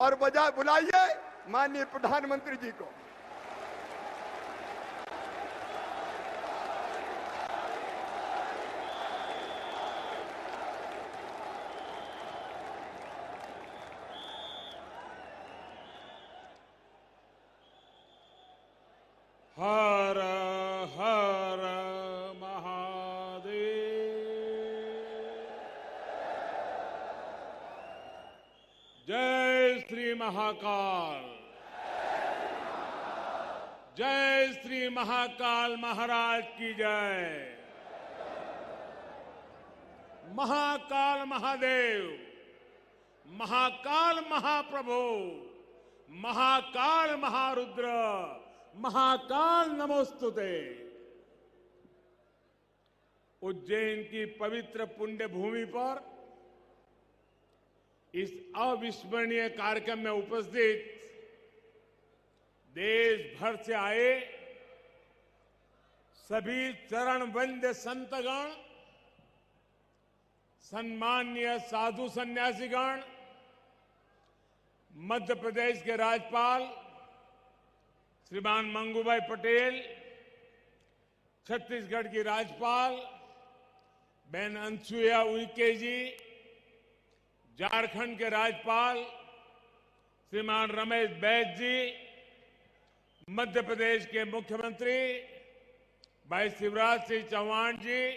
और बजाय बुलाइए माननीय प्रधानमंत्री जी को। हर हर महादेव। जय श्री महाकाल। जय श्री महाकाल महाराज की जय। महाकाल महादेव, महाकाल महाप्रभु, महाकाल महारुद्र, महाकाल नमोस्तुते। उज्जैन की पवित्र पुण्य भूमि पर इस अविस्मरणीय कार्यक्रम में उपस्थित देश भर से आए सभी चरण वंद्य संतगण, सम्माननीय साधु सन्यासीगण, मध्य प्रदेश के राज्यपाल श्रीमान मंगूभाई पटेल, छत्तीसगढ़ की राज्यपाल बहन अनसुईया उइके जी, झारखंड के राज्यपाल श्रीमान रमेश बैस जी, मध्य प्रदेश के मुख्यमंत्री भाई शिवराज सिंह चौहान जी,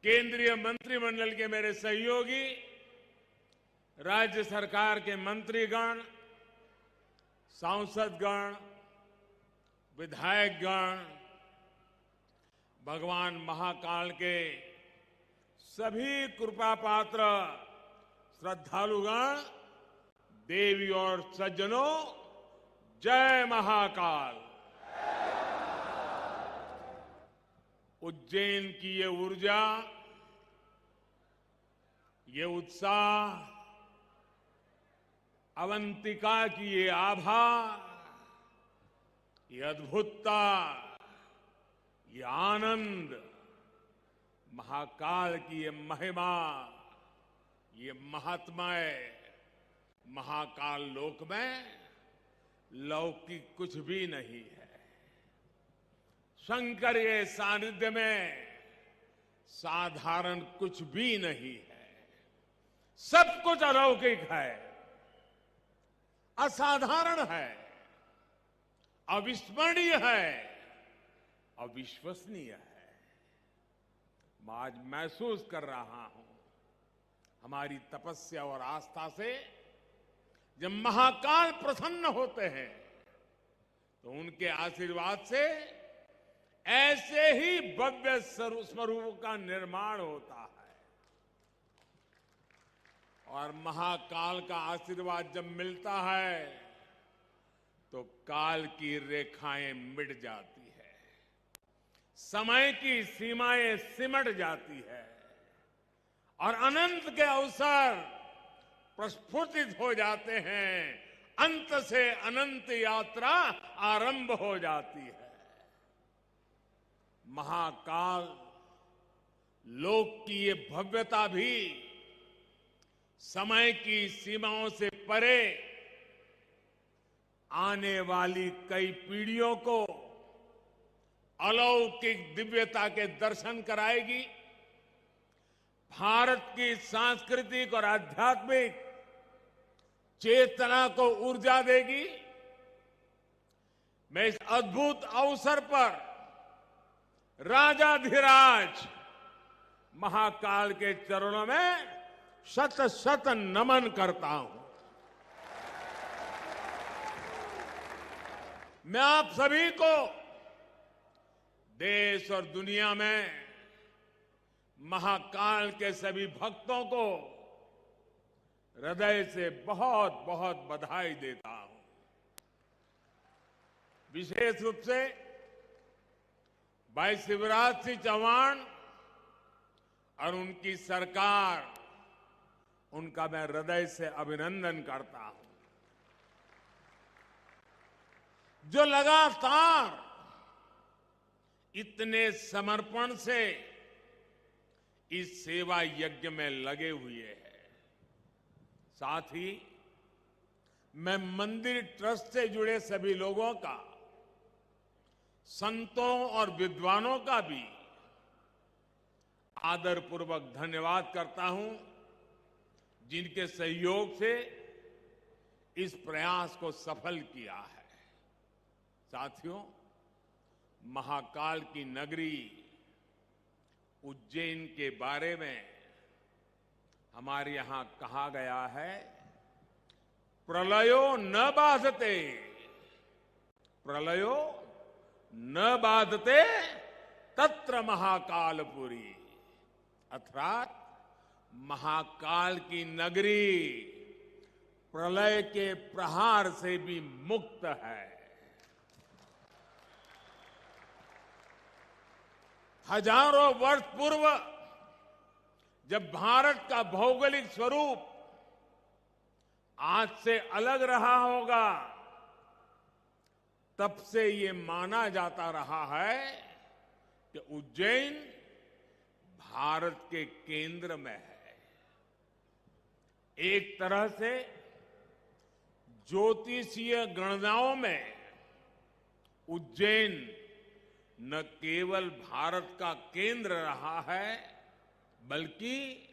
केंद्रीय मंत्रिमंडल के मेरे सहयोगी, राज्य सरकार के मंत्रीगण, सांसदगण, विधायकगण, भगवान महाकाल के सभी कृपा पात्र श्रद्धालुगण, देवी और सज्जनों, जय महाकाल। उज्जैन की ये ऊर्जा, ये उत्साह, अवंतिका की ये आभा, ये अद्भुतता, ये आनंद, महाकाल की ये महिमा, ये महात्म्य, महाकाल लोक में लौकिक कुछ भी नहीं है। शंकर के सानिध्य में साधारण कुछ भी नहीं है। सब कुछ अलौकिक है, असाधारण है, अविस्मरणीय है, अविश्वसनीय है। मैं आज महसूस कर रहा हूं, हमारी तपस्या और आस्था से जब महाकाल प्रसन्न होते हैं तो उनके आशीर्वाद से ऐसे ही भव्य स्वरूप का निर्माण होता है। और महाकाल का आशीर्वाद जब मिलता है तो काल की रेखाएं मिट जाती है, समय की सीमाएं सिमट जाती है और अनंत के अवसर प्रस्फुटित हो जाते हैं। अंत से अनंत यात्रा आरंभ हो जाती है। महाकाल लोक की ये भव्यता भी समय की सीमाओं से परे आने वाली कई पीढ़ियों को अलौकिक दिव्यता के दर्शन कराएगी। भारत की सांस्कृतिक और आध्यात्मिक चेतना को ऊर्जा देगी। मैं इस अद्भुत अवसर पर राजाधिराज महाकाल के चरणों में शत शत नमन करता हूं। मैं आप सभी को, देश और दुनिया में महाकाल के सभी भक्तों को हृदय से बहुत बहुत बधाई देता हूं। विशेष रूप से भाई शिवराज सिंह चौहान और उनकी सरकार, उनका मैं हृदय से अभिनंदन करता हूं, जो लगातार इतने समर्पण से इस सेवा यज्ञ में लगे हुए हैं। साथ ही मैं मंदिर ट्रस्ट से जुड़े सभी लोगों का, संतों और विद्वानों का भी आदरपूर्वक धन्यवाद करता हूं, जिनके सहयोग से इस प्रयास को सफल किया है। साथियों, महाकाल की नगरी उज्जैन के बारे में हमारे यहां कहा गया है, प्रलयो न बाधते, प्रलयो न बाधते तत्र महाकालपुरी, अर्थात महाकाल की नगरी प्रलय के प्रहार से भी मुक्त है। हजारों वर्ष पूर्व जब भारत का भौगोलिक स्वरूप आज से अलग रहा होगा, तब से ये माना जाता रहा है कि उज्जैन भारत के केंद्र में है। एक तरह से ज्योतिषीय गणनाओं में उज्जैन न केवल भारत का केंद्र रहा है, बल्कि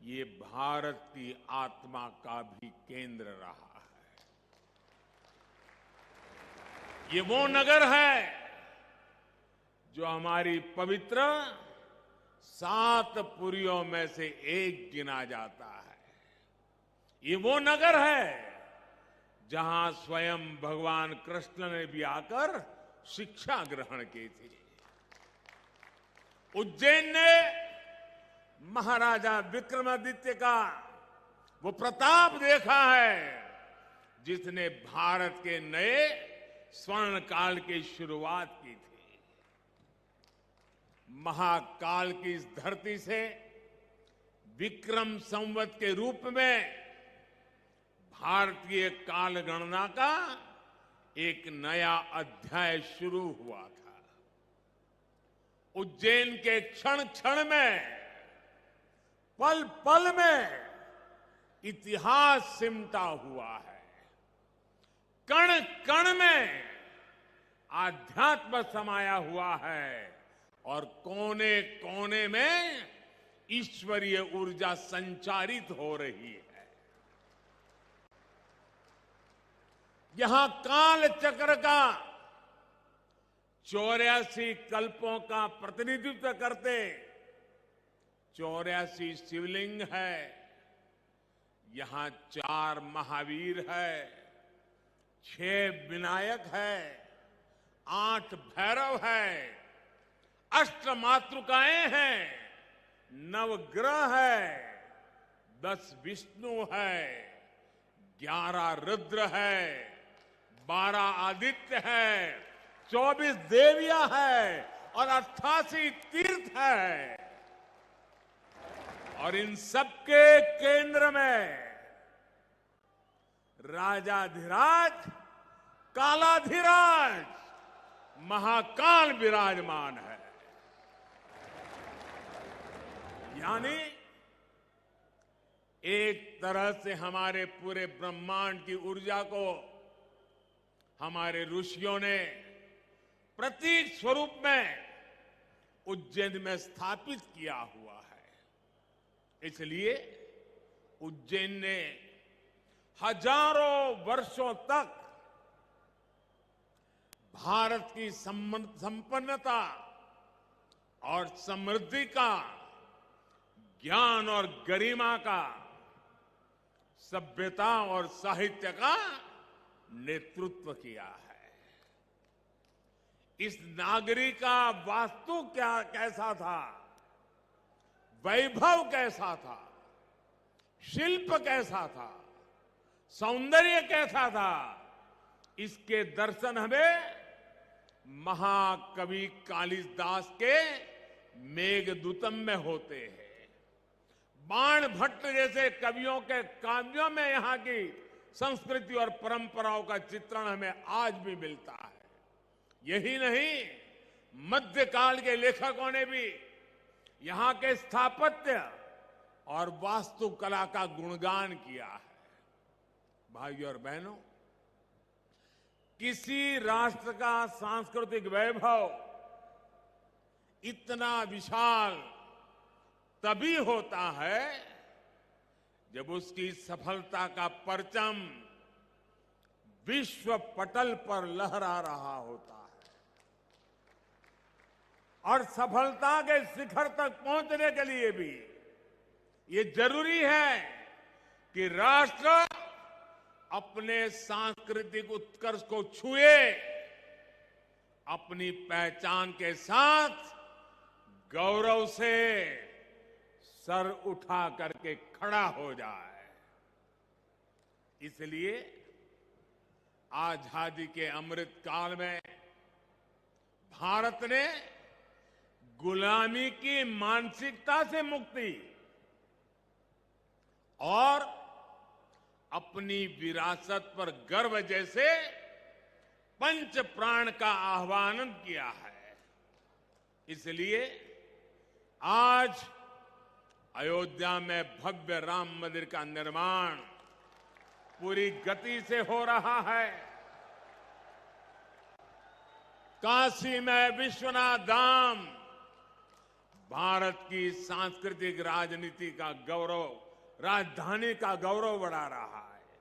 ये भारत की आत्मा का भी केंद्र रहा है। ये वो नगर है जो हमारी पवित्र 7 पुरियों में से एक गिना जाता है। ये वो नगर है जहां स्वयं भगवान कृष्ण ने भी आकर शिक्षा ग्रहण की थी। उज्जैन ने महाराजा विक्रमादित्य का वो प्रताप देखा है, जिसने भारत के नए स्वर्ण काल की शुरुआत की थी। महाकाल की इस धरती से विक्रम संवत के रूप में भारतीय काल गणना का एक नया अध्याय शुरू हुआ था। उज्जैन के क्षण क्षण में, पल पल में इतिहास सिमटा हुआ है। कण कण में आध्यात्म समाया हुआ है और कोने कोने में ईश्वरीय ऊर्जा संचारित हो रही है। यहां काल चक्र का 84 कल्पों का प्रतिनिधित्व करते 84 शिवलिंग है। यहां 4 महावीर है, 6 विनायक है, 8 भैरव है, 8 मातृकाएं हैं, 9 ग्रह है, 10 विष्णु है, 11 रुद्र है, 12 आदित्य है, 24 देवियां है और 88 तीर्थ है। और इन सबके केंद्र में राजाधिराज कालाधिराज महाकाल विराजमान है। यानी एक तरह से हमारे पूरे ब्रह्मांड की ऊर्जा को हमारे ऋषियों ने प्रतीक स्वरूप में उज्जैन में स्थापित किया हुआ है। इसलिए उज्जैन ने हजारों वर्षों तक भारत की संपन्नता और समृद्धि का, ज्ञान और गरिमा का, सभ्यता और साहित्य का नेतृत्व किया है। इस नागरी का वास्तु कैसा था, वैभव कैसा था, शिल्प कैसा था, सौंदर्य कैसा था, इसके दर्शन हमें महाकवि कालिदास के मेघदूतम में होते हैं। बाण भट्ट जैसे कवियों के काव्यों में यहां की संस्कृति और परंपराओं का चित्रण हमें आज भी मिलता है। यही नहीं, मध्यकाल के लेखकों ने भी यहां के स्थापत्य और वास्तुकला का गुणगान किया है। भाइयों और बहनों, किसी राष्ट्र का सांस्कृतिक वैभव इतना विशाल तभी होता है जब उसकी सफलता का परचम विश्व पटल पर लहरा रहा होता है। और सफलता के शिखर तक पहुंचने के लिए भी ये जरूरी है कि राष्ट्र अपने सांस्कृतिक उत्कर्ष को छुए, अपनी पहचान के साथ गौरव से सर उठा करके खड़ा हो जाए। इसलिए आजादी के अमृत काल में भारत ने गुलामी की मानसिकता से मुक्ति और अपनी विरासत पर गर्व जैसे पंच प्राण का आह्वान किया है। इसलिए आज अयोध्या में भव्य राम मंदिर का निर्माण पूरी गति से हो रहा है। काशी में विश्वनाथ धाम भारत की सांस्कृतिक राजनीति का गौरव, राजधानी का गौरव बढ़ा रहा है।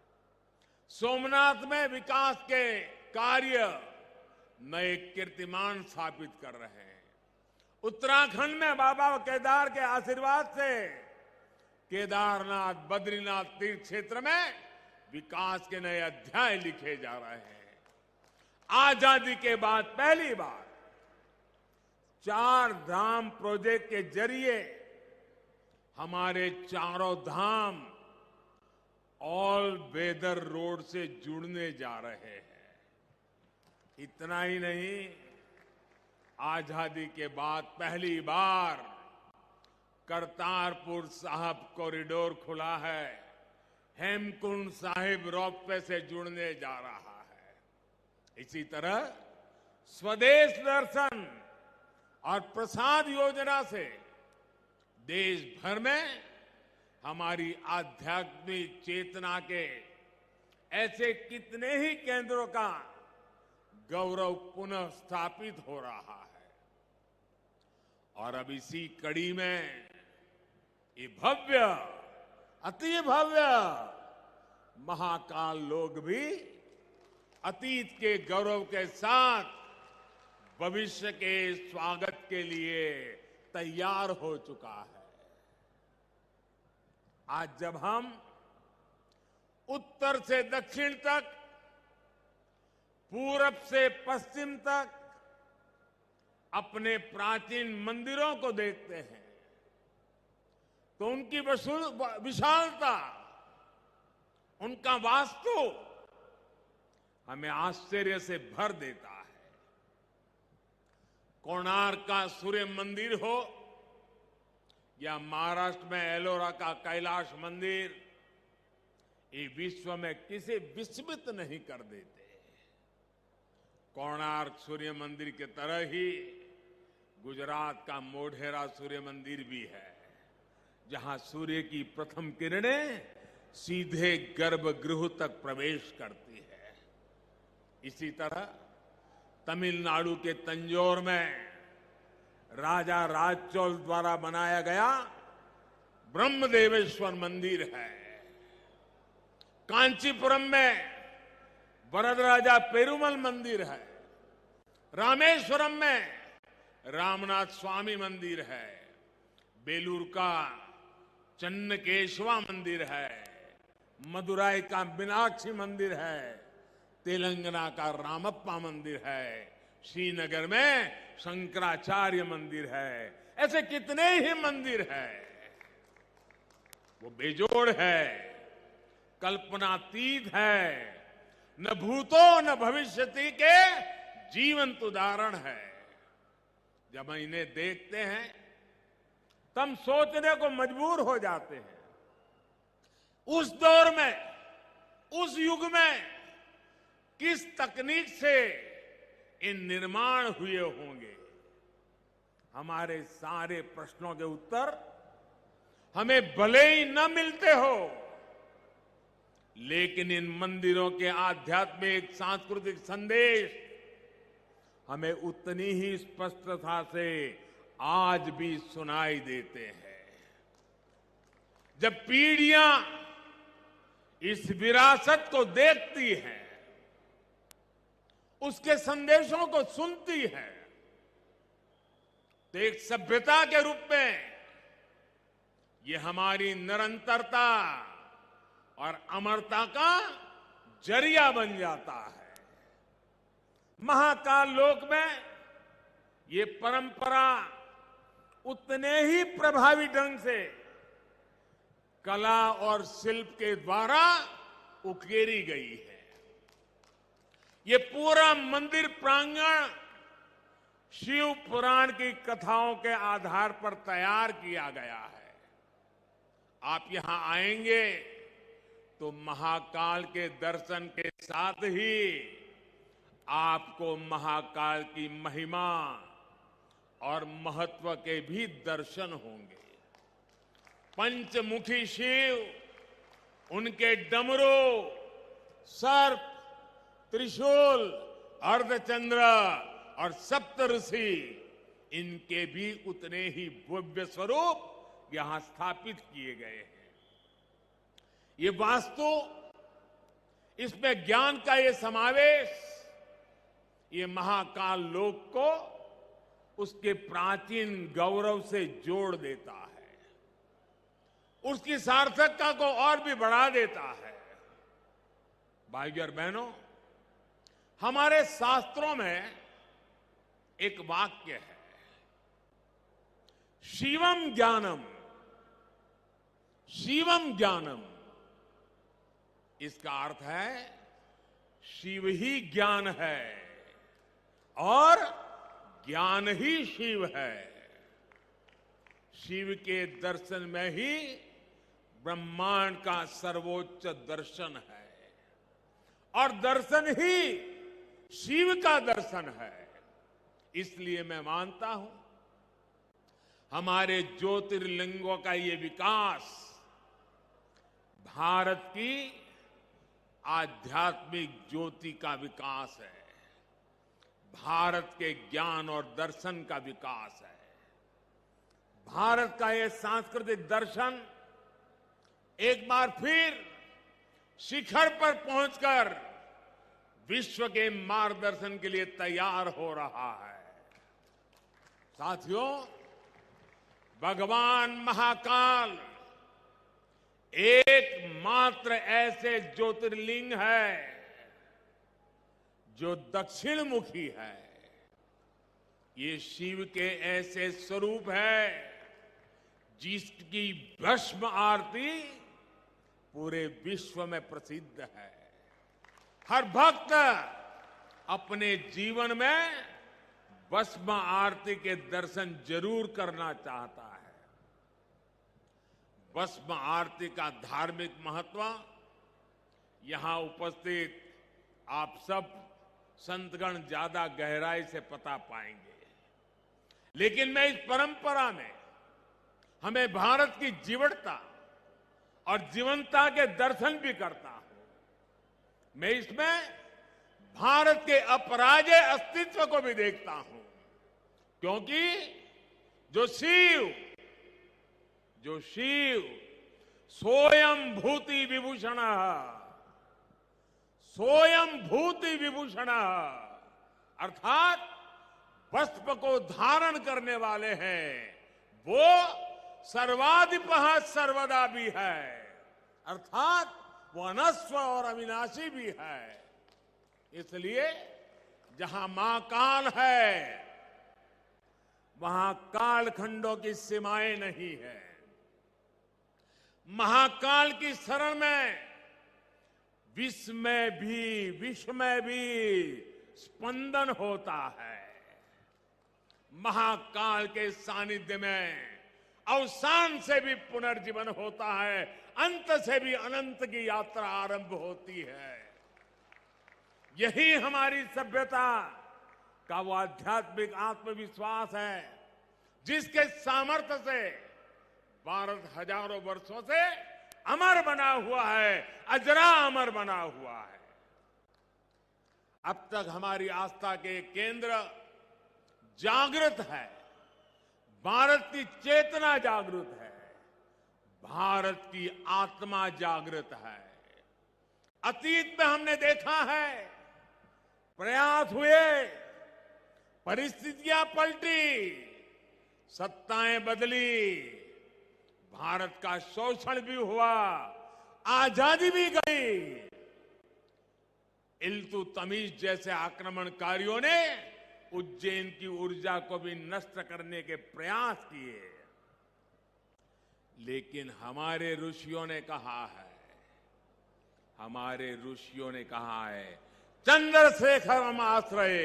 सोमनाथ में विकास के कार्य नए कीर्तिमान स्थापित कर रहे हैं। उत्तराखंड में बाबा केदार के आशीर्वाद से केदारनाथ, बद्रीनाथ तीर्थ क्षेत्र में विकास के नए अध्याय लिखे जा रहे हैं। आजादी के बाद पहली बार 4 धाम प्रोजेक्ट के जरिए हमारे चारों धाम ऑल वेदर रोड से जुड़ने जा रहे हैं। इतना ही नहीं, आजादी के बाद पहली बार करतारपुर साहिब कॉरिडोर खुला है, हेमकुंड साहिब रोपवे से जुड़ने जा रहा है। इसी तरह स्वदेश दर्शन और प्रसाद योजना से देश भर में हमारी आध्यात्मिक चेतना के ऐसे कितने ही केंद्रों का गौरव पुनः स्थापित हो रहा है। और अब इसी कड़ी में ये भव्य, अति भव्य महाकाल लोक भी अतीत के गौरव के साथ भविष्य के स्वागत के लिए तैयार हो चुका है। आज जब हम उत्तर से दक्षिण तक, पूरब से पश्चिम तक अपने प्राचीन मंदिरों को देखते हैं तो उनकी विशालता, उनका वास्तु हमें आश्चर्य से भर देता है। कोणार्क का सूर्य मंदिर हो या महाराष्ट्र में एलोरा का कैलाश मंदिर, ये विश्व में किसे विस्मित नहीं कर देते। कोणार्क सूर्य मंदिर के तरह ही गुजरात का मोढेरा सूर्य मंदिर भी है, जहां सूर्य की प्रथम किरणें सीधे गर्भगृह तक प्रवेश करती है। इसी तरह तमिलनाडु के तंजौर में राजा राजचोल द्वारा बनाया गया ब्रह्मदेवेश्वर मंदिर है। कांचीपुरम में वरदराजा पेरुमल मंदिर है। रामेश्वरम में रामनाथ स्वामी मंदिर है। बेलूर का चन्नकेशवा मंदिर है। मदुराई का मीनाक्षी मंदिर है। तेलंगाना का रामप्पा मंदिर है। श्रीनगर में शंकराचार्य मंदिर है। ऐसे कितने ही मंदिर हैं। वो बेजोड़ है, कल्पनातीत है, न भूतो न भविष्यति के जीवंत उदाहरण है। जब हम इन्हें देखते हैं तब सोचने को मजबूर हो जाते हैं, उस दौर में, उस युग में किस तकनीक से इन निर्माण हुए होंगे। हमारे सारे प्रश्नों के उत्तर हमें भले ही न मिलते हो, लेकिन इन मंदिरों के आध्यात्मिक सांस्कृतिक संदेश हमें उतनी ही स्पष्टता से आज भी सुनाई देते हैं। जब पीढ़ियां इस विरासत को देखती हैं, उसके संदेशों को सुनती हैं, तो एक सभ्यता के रूप में ये हमारी निरंतरता और अमरता का जरिया बन जाता है। महाकाल लोक में ये परंपरा उतने ही प्रभावी ढंग से कला और शिल्प के द्वारा उकेरी गई है। ये पूरा मंदिर प्रांगण शिव पुराण की कथाओं के आधार पर तैयार किया गया है। आप यहां आएंगे तो महाकाल के दर्शन के साथ ही आपको महाकाल की महिमा और महत्व के भी दर्शन होंगे। पंचमुखी शिव, उनके डमरू, सर्प, त्रिशूल, अर्धचंद्र और सप्तऋषि, इनके भी उतने ही भव्य स्वरूप यहां स्थापित किए गए हैं। ये वास्तु, इसमें ज्ञान का ये समावेश, ये महाकाल लोक को उसके प्राचीन गौरव से जोड़ देता है, उसकी सार्थकता को और भी बढ़ा देता है। भाइयों और बहनों, हमारे शास्त्रों में एक वाक्य है, शिवम ज्ञानम, शिवम ज्ञानम। इसका अर्थ है शिव ही ज्ञान है और ज्ञान ही शिव है। शिव के दर्शन में ही ब्रह्मांड का सर्वोच्च दर्शन है और दर्शन ही शिव का दर्शन है। इसलिए मैं मानता हूं हमारे ज्योतिर्लिंगों का ये विकास भारत की आध्यात्मिक ज्योति का विकास है, भारत के ज्ञान और दर्शन का विकास है। भारत का ये सांस्कृतिक दर्शन एक बार फिर शिखर पर पहुंचकर विश्व के मार्गदर्शन के लिए तैयार हो रहा है। साथियों, भगवान महाकाल एकमात्र ऐसे ज्योतिर्लिंग है जो दक्षिण मुखी है। ये शिव के ऐसे स्वरूप है जिसकी भस्म आरती पूरे विश्व में प्रसिद्ध है। हर भक्त अपने जीवन में भस्म आरती के दर्शन जरूर करना चाहता है। भस्म आरती का धार्मिक महत्व यहां उपस्थित आप सब संतगण ज्यादा गहराई से पता पाएंगे, लेकिन मैं इस परंपरा में हमें भारत की जीवटता और जीवंतता के दर्शन भी करता हूं। मैं इसमें भारत के अपराजेय अस्तित्व को भी देखता हूं, क्योंकि जो शिव सोयम भूति विभूषण, सोयम भूति विभूषण, अर्थात वस्त्र को धारण करने वाले हैं, वो सर्वाधिपः सर्वदा भी है, अर्थात वो अनस्व और अविनाशी भी है। इसलिए जहां मां काल है वहां कालखंडों की सीमाएं नहीं है। महाकाल की शरण में विश्व में भी स्पंदन होता है। महाकाल के सानिध्य में अवसान से भी पुनर्जीवन होता है, अंत से भी अनंत की यात्रा आरंभ होती है। यही हमारी सभ्यता का वो आध्यात्मिक आत्मविश्वास है जिसके सामर्थ्य से भारत हजारों वर्षों से अमर बना हुआ है, अजरा अमर बना हुआ है। अब तक हमारी आस्था के केंद्र जागृत है, भारत की चेतना जागृत है, भारत की आत्मा जागृत है। अतीत में हमने देखा है, प्रयास हुए, परिस्थितियां पलटी, सत्ताएं बदली, भारत का शोषण भी हुआ, आजादी भी गई। इल्तुतमिश जैसे आक्रमणकारियों ने उज्जैन की ऊर्जा को भी नष्ट करने के प्रयास किए, लेकिन हमारे ऋषियों ने कहा है, चंद्रशेखरम आश्रय,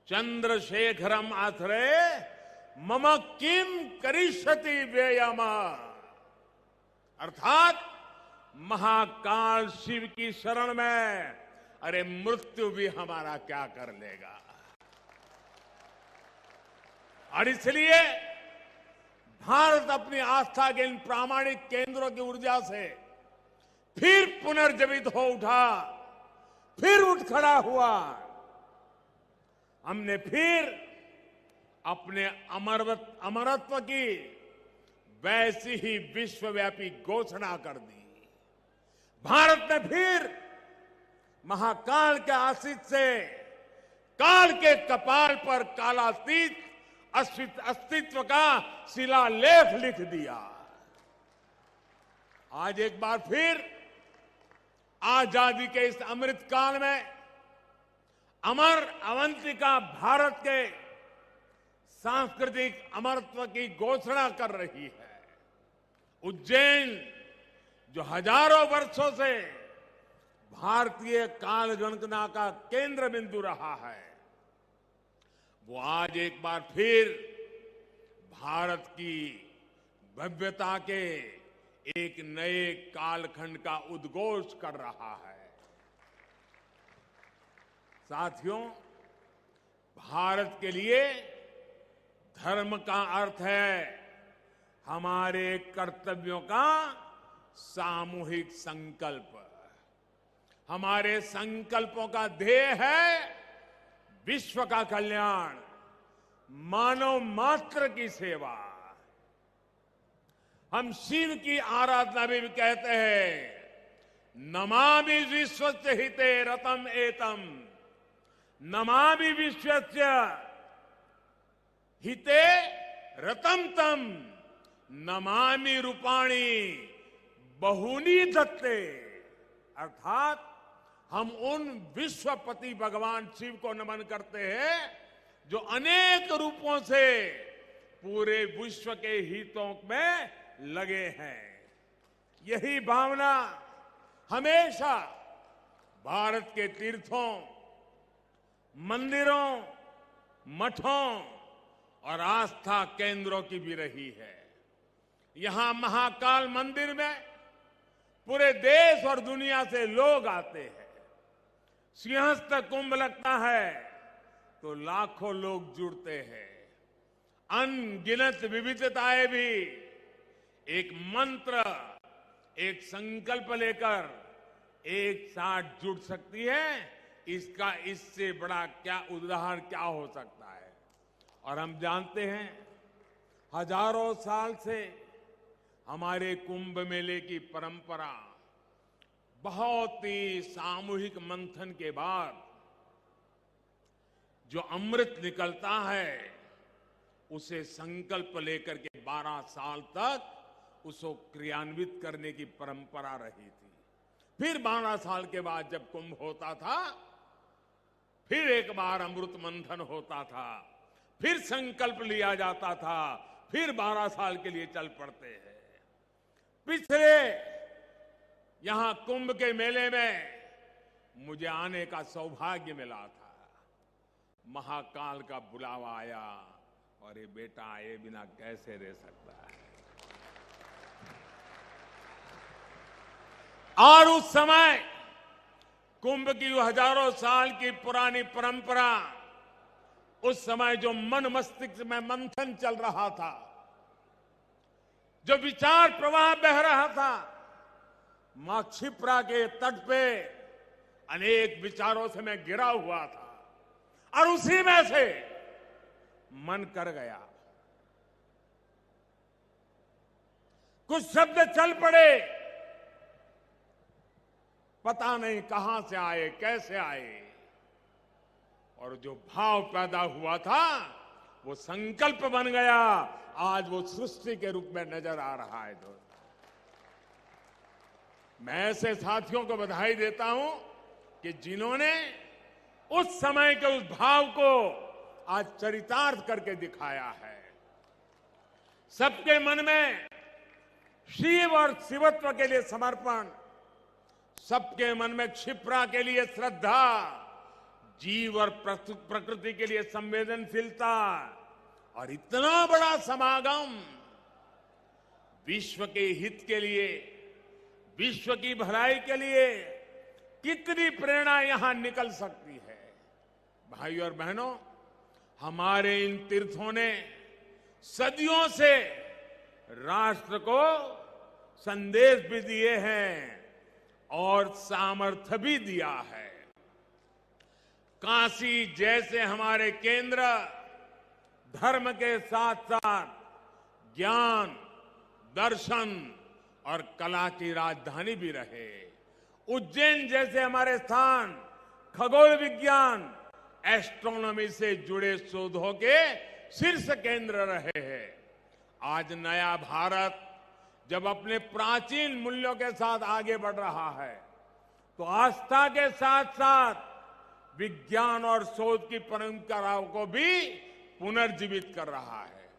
चंद्रशेखरम आश्रय मम किम करिष्यति व्ययम। अर्थात महाकाल शिव की शरण में, अरे मृत्यु भी हमारा क्या कर लेगा। और इसलिए भारत अपनी आस्था के इन प्रामाणिक केंद्रों की ऊर्जा से फिर पुनर्जीवित हो उठा, फिर उठ खड़ा हुआ। हमने फिर अपने अमरत्व की वैसी ही विश्वव्यापी घोषणा कर दी। भारत ने फिर महाकाल के आशीष से काल के कपाल पर कालातीत अस्तित्व का शिलालेख लिख दिया। आज एक बार फिर आजादी के इस अमृत काल में अमर अवंतिका भारत के सांस्कृतिक अमरत्व की घोषणा कर रही है। उज्जैन जो हजारों वर्षों से भारतीय काल गणना का केंद्र बिंदु रहा है, वो आज एक बार फिर भारत की भव्यता के एक नए कालखंड का उद्घोष कर रहा है। साथियों, भारत के लिए धर्म का अर्थ है हमारे कर्तव्यों का सामूहिक संकल्प। हमारे संकल्पों का ध्येय है विश्व का कल्याण, मानव मात्र की सेवा। हम शिव की आराधना भी कहते हैं, नमामि विश्वस्य हिते रतम एतम, नमामि विश्वस्य हिते रतम तम, नमामि रूपाणी बहुनी दत्ते। अर्थात हम उन विश्वपति भगवान शिव को नमन करते हैं जो अनेक रूपों से पूरे विश्व के हितों में लगे हैं। यही भावना हमेशा भारत के तीर्थों, मंदिरों, मठों और आस्था केंद्रों की भी रही है। यहां महाकाल मंदिर में पूरे देश और दुनिया से लोग आते हैं। सिंहस्थ कुंभ लगता है तो लाखों लोग जुड़ते हैं। अनगिनत विविधताएं भी एक मंत्र, एक संकल्प लेकर एक साथ जुड़ सकती है। इसका इससे बड़ा क्या उदाहरण क्या हो सकता है। और हम जानते हैं, हजारों साल से हमारे कुंभ मेले की परंपरा बहुत ही सामूहिक मंथन के बाद जो अमृत निकलता है, उसे संकल्प लेकर के 12 साल तक उसको क्रियान्वित करने की परंपरा रही थी। फिर 12 साल के बाद जब कुंभ होता था, फिर एक बार अमृत मंथन होता था, फिर संकल्प लिया जाता था, फिर 12 साल के लिए चल पड़ते हैं। पिछले यहां कुंभ के मेले में मुझे आने का सौभाग्य मिला था। महाकाल का बुलावा आया और ये बेटा आए बिना कैसे रह सकता है। और उस समय कुंभ की हजारों साल की पुरानी परंपरा, उस समय जो मन मस्तिष्क में मंथन चल रहा था, जो विचार प्रवाह बह रहा था, मां क्षिप्रा के तट पे अनेक विचारों से मैं घिरा हुआ था और उसी में से मन कर गया। कुछ शब्द चल पड़े, पता नहीं कहां से आए, कैसे आए, और जो भाव पैदा हुआ था वो संकल्प बन गया। आज वो सृष्टि के रूप में नजर आ रहा है। दोस्तों, मैं ऐसे साथियों को बधाई देता हूं कि जिन्होंने उस समय के उस भाव को आज चरितार्थ करके दिखाया है। सबके मन में शिव और शिवत्व के लिए समर्पण, सबके मन में क्षिप्रा के लिए श्रद्धा, जीव और प्रकृति के लिए संवेदनशीलता, और इतना बड़ा समागम विश्व के हित के लिए, विश्व की भलाई के लिए कितनी प्रेरणा यहां निकल सकती है। भाइयों और बहनों, हमारे इन तीर्थों ने सदियों से राष्ट्र को संदेश भी दिए हैं और सामर्थ्य भी दिया है। काशी जैसे हमारे केंद्र धर्म के साथ साथ ज्ञान, दर्शन और कला की राजधानी भी रहे। उज्जैन जैसे हमारे स्थान खगोल विज्ञान, एस्ट्रोनॉमी से जुड़े शोधों के शीर्ष केंद्र रहे हैं। आज नया भारत जब अपने प्राचीन मूल्यों के साथ आगे बढ़ रहा है, तो आस्था के साथ साथ विज्ञान और शोध की परंपराओं को भी पुनर्जीवित कर रहा है।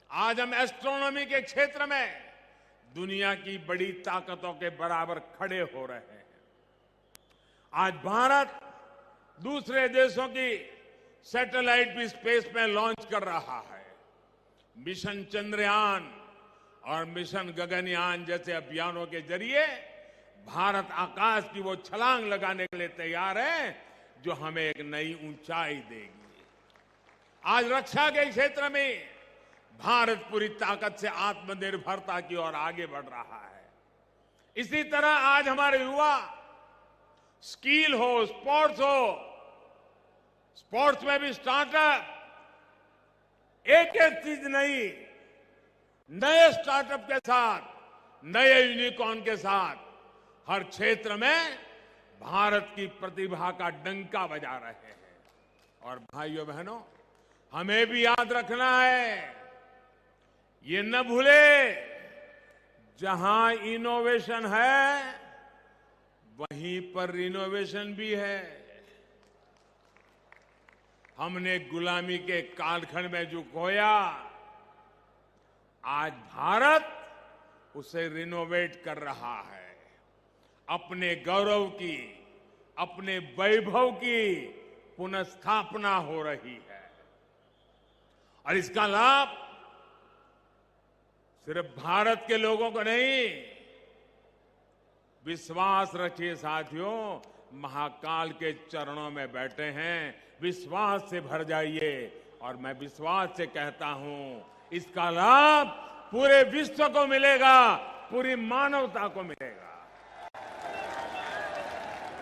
आज हम एस्ट्रोनॉमी के क्षेत्र में दुनिया की बड़ी ताकतों के बराबर खड़े हो रहे हैं। आज भारत दूसरे देशों की सैटेलाइट भी स्पेस में लॉन्च कर रहा है। मिशन चंद्रयान और मिशन गगनयान जैसे अभियानों के जरिए भारत आकाश की वो छलांग लगाने के लिए तैयार है जो हमें एक नई ऊंचाई देगी। आज रक्षा के क्षेत्र में भारत पूरी ताकत से आत्मनिर्भरता की ओर आगे बढ़ रहा है। इसी तरह आज हमारे युवा स्किल हो, स्पोर्ट्स हो, स्पोर्ट्स में भी स्टार्टअप, एक एक चीज नई, नए स्टार्टअप के साथ, नए यूनिकॉर्न के साथ हर क्षेत्र में भारत की प्रतिभा का डंका बजा रहे हैं। और भाइयों बहनों, हमें भी याद रखना है, ये न भूले, जहां इनोवेशन है वहीं पर रिनोवेशन भी है। हमने गुलामी के कालखंड में जो खोया, आज भारत उसे रिनोवेट कर रहा है। अपने गौरव की, अपने वैभव की पुनर्स्थापना हो रही है और इसका लाभ सिर्फ भारत के लोगों को नहीं, विश्वास रखिए साथियों, महाकाल के चरणों में बैठे हैं, विश्वास से भर जाइए। और मैं विश्वास से कहता हूं, इसका लाभ पूरे विश्व को मिलेगा, पूरी मानवता को मिलेगा।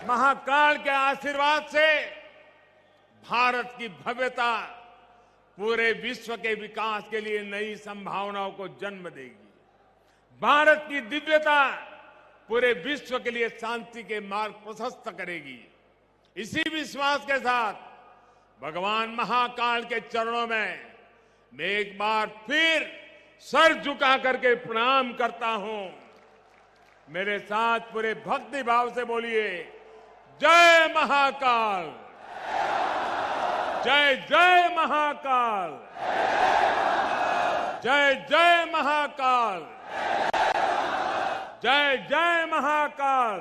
महाकाल के आशीर्वाद से भारत की भव्यता पूरे विश्व के विकास के लिए नई संभावनाओं को जन्म देगी। भारत की दिव्यता पूरे विश्व के लिए शांति के मार्ग प्रशस्त करेगी। इसी विश्वास के साथ भगवान महाकाल के चरणों में मैं एक बार फिर सर झुका करके प्रणाम करता हूं। मेरे साथ पूरे भक्ति भाव से बोलिए, जय महाकाल, जय जय महाकाल, जय जय महाकाल, जय जय महाकाल।